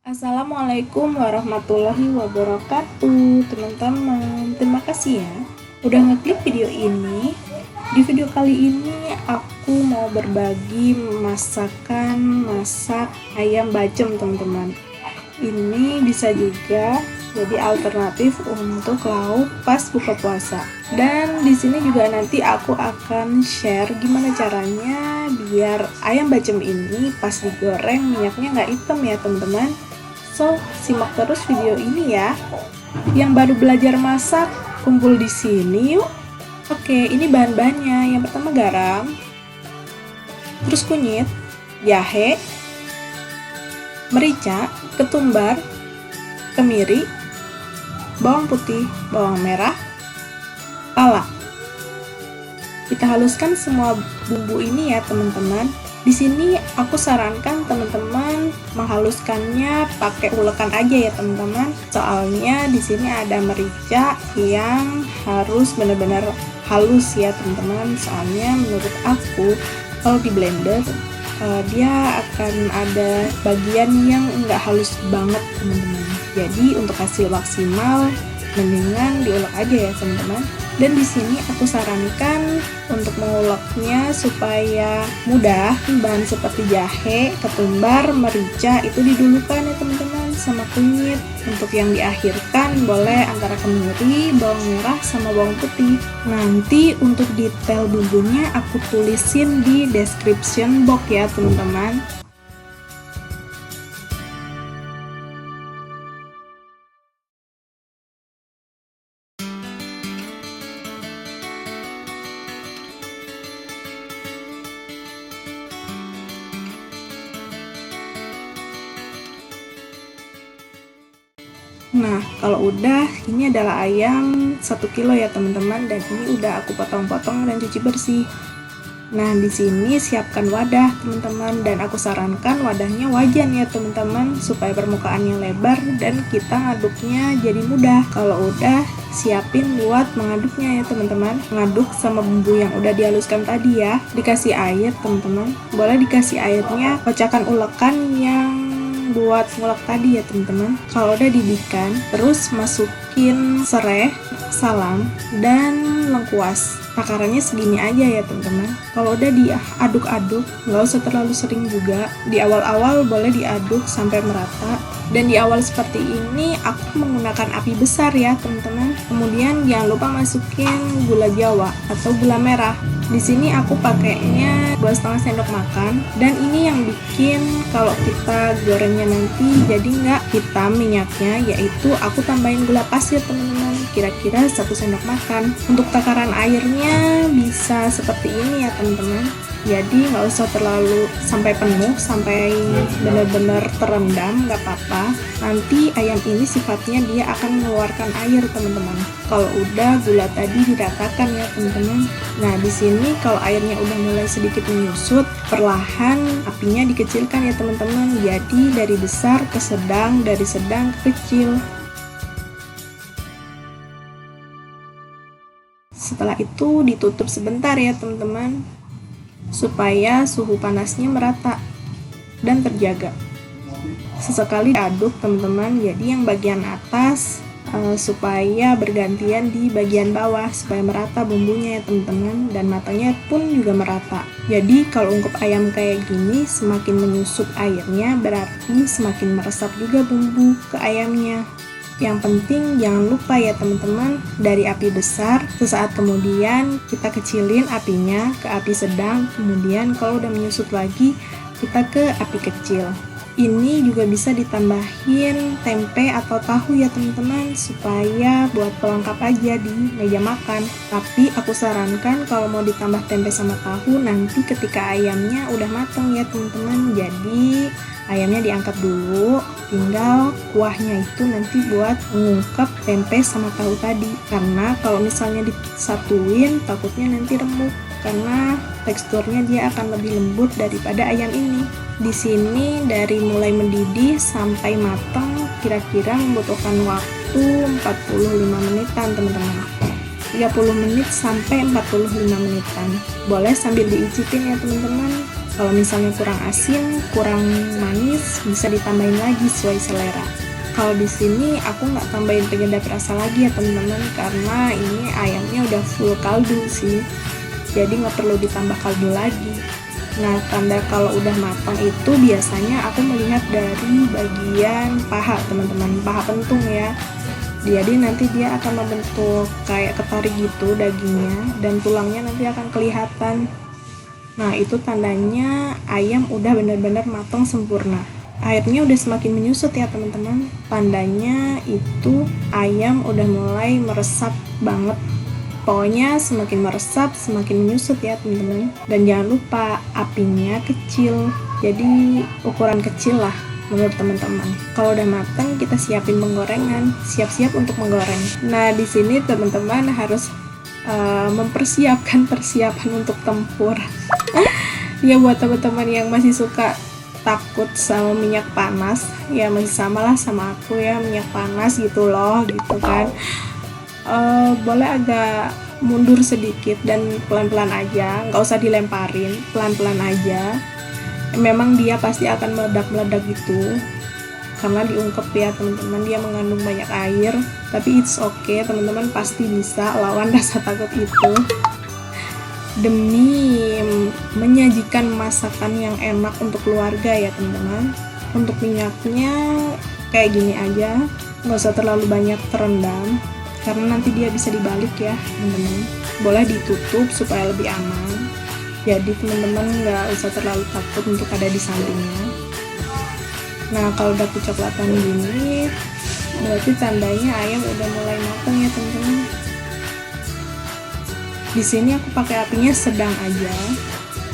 Assalamualaikum warahmatullahi wabarakatuh teman-teman. Terima kasih ya udah ngeklik video ini. Di video kali ini aku mau berbagi masak ayam bacem teman-teman. Ini bisa juga jadi alternatif untuk lauk pas buka puasa. Dan di sini juga nanti aku akan share gimana caranya biar ayam bacem ini pas digoreng minyaknya nggak hitam ya teman-teman. So, simak terus video ini ya. Yang baru belajar masak, kumpul di sini yuk. Oke, ini bahan-bahannya. Yang pertama garam, terus kunyit, jahe, merica, ketumbar, kemiri, bawang putih, bawang merah, pala. Kita haluskan semua bumbu ini ya teman-teman. Di sini aku sarankan teman-teman menghaluskannya pakai ulekan aja ya teman-teman. Soalnya di sini ada merica yang harus benar-benar halus ya teman-teman. Soalnya menurut aku kalau di blender dia akan ada bagian yang enggak halus banget teman-teman. Jadi untuk hasil maksimal mendingan diulek aja ya teman-teman. Dan di sini aku sarankan untuk menguleknya supaya mudah, bahan seperti jahe, ketumbar, merica itu didulukan ya teman-teman sama kunyit. Untuk yang diakhirkan boleh antara kemiri, bawang merah sama bawang putih. Nanti untuk detail bumbunya aku tulisin di description box ya teman-teman. Nah, kalau udah, ini adalah ayam 1 kilo ya teman-teman, dan ini udah aku potong-potong dan cuci bersih. Nah, di sini siapkan wadah teman-teman, dan aku sarankan wadahnya wajan ya teman-teman, supaya permukaannya lebar dan kita ngaduknya jadi mudah. Kalau udah, siapin buat mengaduknya ya teman-teman. Ngaduk sama bumbu yang udah dihaluskan tadi ya. Dikasih air teman-teman, boleh dikasih airnya kocakan ulekan yang buat ngulek tadi ya teman-teman. Kalau udah didihkan, terus masukin serai, salam, dan lengkuas. Takarannya segini aja ya teman-teman. Kalau udah diaduk-aduk, nggak usah terlalu sering juga. Di awal-awal boleh diaduk sampai merata. Dan di awal seperti ini aku menggunakan api besar ya teman-teman. Kemudian jangan lupa masukin gula jawa atau gula merah. Di sini aku pakainya 2,5 sendok makan, dan ini yang bikin kalau kita gorengnya nanti jadi nggak hitam minyaknya, yaitu aku tambahin gula pasir teman-teman, kira-kira 1 sendok makan. Untuk takaran airnya bisa seperti ini ya teman-teman. Jadi nggak usah terlalu sampai penuh, sampai benar-benar terendam, nggak apa-apa. Nanti ayam ini sifatnya dia akan mengeluarkan air teman-teman. Kalau udah gula tadi diratakan ya teman-teman. Nah di sini kalau airnya udah mulai sedikit menyusut, perlahan apinya dikecilkan ya teman-teman. Jadi dari besar ke sedang, dari sedang ke kecil. Setelah itu ditutup sebentar ya teman-teman, supaya suhu panasnya merata dan terjaga. Sesekali aduk teman-teman, jadi yang bagian atas supaya bergantian di bagian bawah, supaya merata bumbunya ya teman-teman, dan matanya pun juga merata. Jadi kalau ungkep ayam kayak gini, semakin menyusut airnya berarti semakin meresap juga bumbu ke ayamnya. Yang penting jangan lupa ya teman-teman, dari api besar, sesaat kemudian kita kecilin apinya ke api sedang, kemudian kalau udah menyusut lagi kita ke api kecil. Ini juga bisa ditambahin tempe atau tahu ya teman-teman, supaya buat pelengkap aja di meja makan. Tapi aku sarankan kalau mau ditambah tempe sama tahu nanti ketika ayamnya udah matang ya teman-teman, jadi Ayamnya diangkat dulu, tinggal kuahnya itu nanti buat mengungkap tempe sama tahu tadi. Karena kalau misalnya disatuin takutnya nanti remuk, karena teksturnya dia akan lebih lembut daripada ayam ini. Di sini dari mulai mendidih sampai matang kira-kira membutuhkan waktu 45 menitan teman-teman. 30 menit sampai 45 menitan. Boleh sambil diicipin ya teman-teman. Kalau misalnya kurang asin, kurang manis, bisa ditambahin lagi sesuai selera. Kalau di sini aku nggak tambahin penyedap rasa lagi ya teman-teman, karena ini ayamnya udah full kaldu sih, jadi nggak perlu ditambah kaldu lagi. Nah, tanda kalau udah matang itu biasanya aku melihat dari bagian paha teman-teman, paha pentung ya. Jadi nanti dia akan membentuk kayak ketari gitu dagingnya, dan tulangnya nanti akan kelihatan. Nah, itu tandanya ayam udah benar-benar matang sempurna. Airnya udah semakin menyusut ya teman-teman. Tandanya itu ayam udah mulai meresap banget. Pokoknya semakin meresap, semakin menyusut ya teman-teman. Dan jangan lupa apinya kecil. Jadi ukuran kecil lah menurut teman-teman. Kalau udah matang, kita siapin penggorengan. Siap-siap untuk menggoreng. Nah, di sini teman-teman harus mempersiapkan persiapan untuk tempur. Ya, buat teman-teman yang masih suka takut sama minyak panas, ya masih samalah sama aku ya, minyak panas gitu loh, gitu kan. Boleh agak mundur sedikit dan pelan-pelan aja, nggak usah dilemparin, pelan-pelan aja. Memang dia pasti akan meledak-meledak gitu, karena diungkep ya teman-teman, dia mengandung banyak air, tapi it's okay, teman-teman pasti bisa lawan rasa takut itu. Demi menyajikan masakan yang enak untuk keluarga ya teman-teman. Untuk minyaknya kayak gini aja, nggak usah terlalu banyak terendam, karena nanti dia bisa dibalik ya teman-teman. Boleh ditutup supaya lebih aman, jadi teman-teman nggak usah terlalu takut untuk ada di sampingnya. Nah, kalau udah kecoklatan gini, berarti tandanya ayam udah mulai matang ya teman-teman. Di sini aku pakai apinya sedang aja.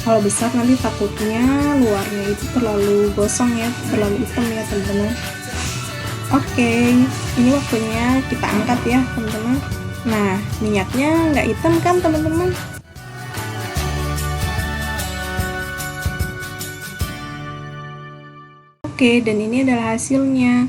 Kalau besar nanti takutnya luarnya itu terlalu gosong ya, terlalu hitam ya teman-teman. Oke, ini waktunya kita angkat ya teman-teman. Nah, minyaknya nggak hitam kan teman-teman? Oke, dan ini adalah hasilnya.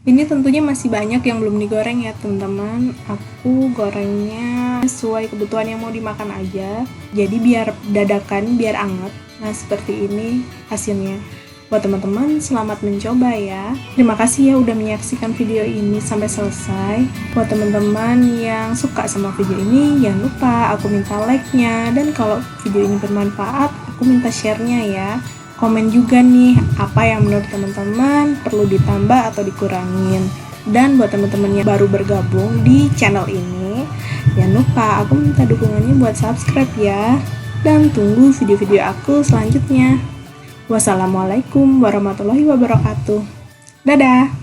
Ini tentunya masih banyak yang belum digoreng ya teman-teman. Aku gorengnya sesuai kebutuhan yang mau dimakan aja. Jadi biar dadakan, biar anget. Nah, seperti ini hasilnya. Buat teman-teman, selamat mencoba ya. Terima kasih ya udah menyaksikan video ini sampai selesai. Buat teman-teman yang suka sama video ini, jangan lupa aku minta like-nya. Dan kalau video ini bermanfaat, aku minta share-nya ya. Komen juga nih apa yang menurut teman-teman perlu ditambah atau dikurangin. Dan buat teman-teman yang baru bergabung di channel ini, jangan lupa aku minta dukungannya buat subscribe ya. Dan tunggu video-video aku selanjutnya. Wassalamualaikum warahmatullahi wabarakatuh. Dadah.